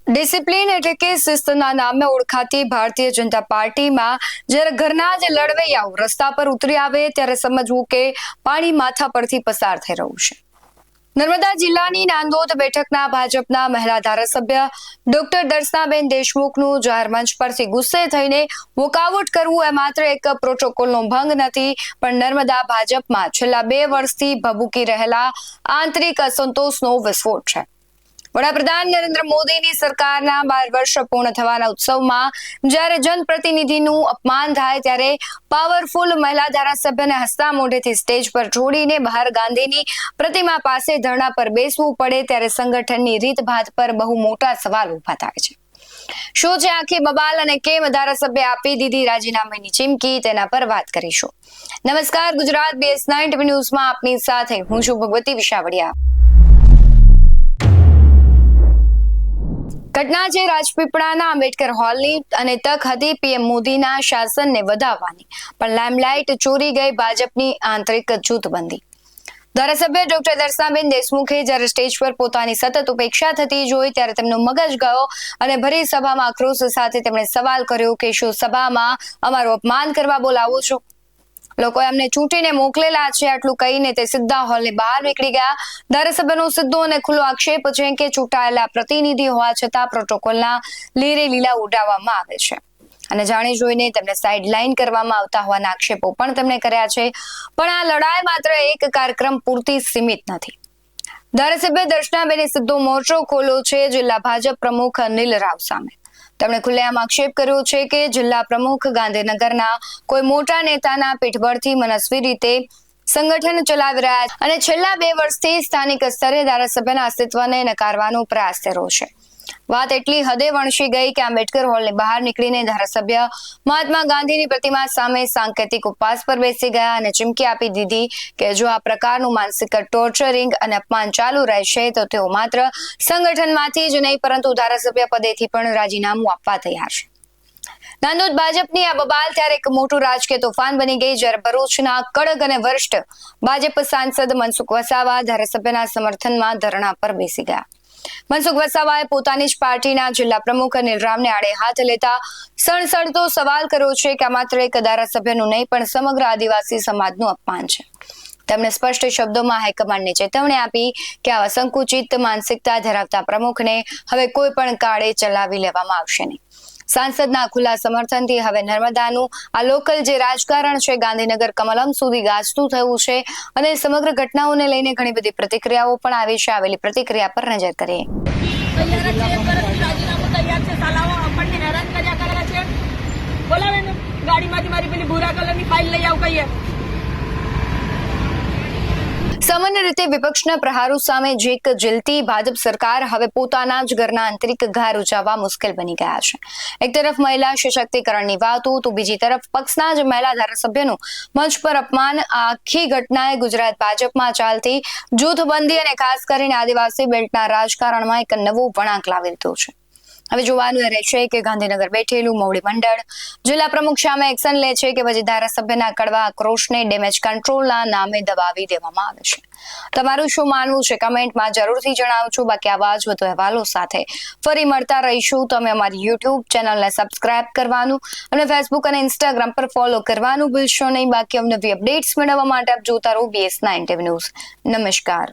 Discipline એટલે કે શિસ્તના નામે ઓળખાતી ભારતીય જનતા પાર્ટીમાં જ્યારે ઘરના જ લડવૈયાઓ રસ્તા પર ઉતરી આવે ત્યારે સમજવું કે પાણી માથા પરથી પસાર થઈ રહ્યું છે. નર્મદા જિલ્લાની નાંદોદ બેઠકના ભાજપના મહિલા ધારાસભ્ય ડોક્ટર દર્શનાબેન દેશમુખનું જાહેર મંચ પરથી ગુસ્સે થઈને વોકઆઉટ કરવું એ માત્ર એક પ્રોટોકોલનો ભંગ નથી, પણ નર્મદા ભાજપમાં છેલ્લા 2 વર્ષથી ભભૂકી રહેલા આંતરિક અસંતોષનો વિસ્ફોટ છે. વડાપ્રધાન નરેન્દ્ર મોદીની સરકારના 12 વર્ષ પૂર્ણ થવાના ઉત્સવમાં જ્યારે જનપ્રતિનિધિનું અપમાન થાય ત્યારે પાવરફુલ મહિલા ધારાસભ્યને હસતા મોઢેથી સ્ટેજ પર જોડીને બહાર ગાંધીની પ્રતિમા પાસે ધરણા પર બેસવું પડે ત્યારે સંગઠનની રીતભાત પર બહુ મોટા સવાલ ઉભા થાય છે. શું છે આખી બબાલ અને કેમ ધારાસભ્ય આપી દીધી રાજીનામાની ચીમકી, તેના પર વાત કરીશું. નમસ્કાર, ગુજરાત BS9 TV ન્યૂઝમાં આપની સાથે હું છું ભગવતી વિશાવડિયા. ઘટના છે રાજપીપળાના આંબેડકર હોલની અને તક હતી PM મોદીના શાસનને વધાવવાની, પણ લાઇમલાઇટ ચોરી ગઈ ભાજપની આંતરિક જૂથબંધી. ધારાસભ્ય ડોક્ટર દર્શનાબેન દેશમુખે જ્યારે સ્ટેજ પર પોતાની સતત ઉપેક્ષા થતી જોઈ ત્યારે તેમનો મગજ ગયો અને ભરી સભામાં આક્રોશ સાથે તેમણે સવાલ કર્યો કે શું સભામાં અમારું અપમાન કરવા બોલાવો છો? લોકોએ અમને ચૂંટીને મોકલેલા છે, આટલું કહીને તે સીધા હોલની બહાર નીકળી ગયા. ધારાસભ્યનો સીધો અને ખુલ્લો આક્ષેપ છે કે ચૂંટાયેલા પ્રતિનિધિ હોવા છતાં પ્રોટોકોલના લીરે લીલા ઉડાવવામાં આવે છે અને જાણી જોઈને તેમને સાઇડલાઇન કરવામાં આવતા હોવાના આક્ષેપો પણ તેમણે કર્યા છે. પણ આ લડાઈ માત્ર એક કાર્યક્રમ પૂરતી સીમિત નથી. ધારાસભ્ય દર્શનાબેને સીધો મોરચો ખોલ્યો છે જિલ્લા ભાજપ પ્રમુખ અનિલ રાવ સામે. તેમણે ખુલ્લેઆમ આક્ષેપ કર્યો છે કે જિલ્લા પ્રમુખ ગાંધીનગરના કોઈ મોટા નેતાના પીઠબળથી મનસ્વી રીતે સંગઠન ચલાવી રહ્યા છે અને છેલ્લા 2 વર્ષથી સ્થાનિક સ્તરે ધારાસભ્યના અસ્તિત્વને નકારવાનો પ્રયાસ કર્યો છે. વાત એટલી હદે વણસી ગઈ કે આંબેડકર હોલની બહાર નીકળીને ધારાસભ્ય મહાત્મા ગાંધીની પ્રતિમા સામે સાંકેતિક ઉપવાસ પર બેસી ગયા અને ચીમકી આપી દીધી કે જો આ પ્રકારનું માનસિક ટોર્ચરિંગ અને અપમાન ચાલુ રહેશે તો તેઓ માત્ર સંગઠનમાંથી જ નહીં પરંતુ ધારાસભ્ય પદેથી પણ રાજીનામું આપવા તૈયાર છે. નાંદોદ ભાજપની આ બબાલ ત્યારે એક મોટું રાજકીય તોફાન બની ગઈ જ્યારે ભરૂચના કડક અને વરિષ્ઠ ભાજપ સાંસદ મનસુખ વસાવા ધારાસભ્યના સમર્થનમાં ધરણા પર બેસી ગયા. મનસુખ વસાવાએ પોતાની જ પાર્ટીના જિલ્લા પ્રમુખ અનિલ રામને આડે હાથ લેતા સણસણતો સવાલ કર્યો છે કે આ માત્ર એક ધારાસભ્યનું નહીં પણ સમગ્ર આદિવાસી સમાજનું અપમાન છે. તેમણે સ્પષ્ટ શબ્દોમાં હાઈકમાન્ડને ચેતવણી આપી કે આવા સંકુચિત માનસિકતા ધરાવતા પ્રમુખને હવે કોઈ પણ કાળે ચલાવી લેવામાં આવશે નહીં. સાંસદના ખુલ્લા સમર્થનથી હવે નર્મદાનું આ લોકલ જે રાજકારણ છે ગાંધીનગર કમલમ સુધી ગાજતું થયું છે અને સમગ્ર ઘટનાઓને લઈને ઘણી બધી પ્રતિક્રિયાઓ પણ આવી છે. આવેલી પ્રતિક્રિયા પર નજર કરીએ. સામાન્ય રીતે વિપક્ષના પ્રહારો સામે જેક ઝીલતી ભાજપ સરકાર હવે પોતાના જ ઘરના આંતરિક ઘાર ઉજાવવા મુશ્કેલ બની ગયા છે. એક તરફ મહિલા સશક્તિકરણની વાતો તો બીજી તરફ પક્ષના જ મહિલા ધારાસભ્યનું મંચ પર અપમાન. આખી ઘટનાએ ગુજરાત ભાજપમાં ચાલતી જૂથબંધી અને ખાસ કરીને આદિવાસી બેલ્ટના રાજકારણમાં એક નવો વળાંક લાવી દીધો છે. હવે જોવાનું એ રહેશે કે ગાંધીનગર બેઠેલું મોવડી મંડળ જિલ્લા પ્રમુખ સામે એક્શન લે છે કે પછી ધારાસભ્યના કડવા આક્રોશને ડેમેજ કંટ્રોલના નામે દબાવી દેવામાં આવે છે. તમારું શું માનવું છે કમેન્ટમાં જરૂરથી જણાવજો. બાકી આવા જ વધુ અહેવાલો સાથે ફરી મળતા રહીશું. તમે અમારી YouTube ચેનલને સબસ્ક્રાઇબ કરવાનું અને Facebook અને Instagram પર ફોલો કરવાનું ભૂલશો નહીં. બાકી અવનવી અપડેટ્સ મેળવવા માટે આપ જોતા રહો BS9 TV ન્યૂઝ. નમસ્કાર.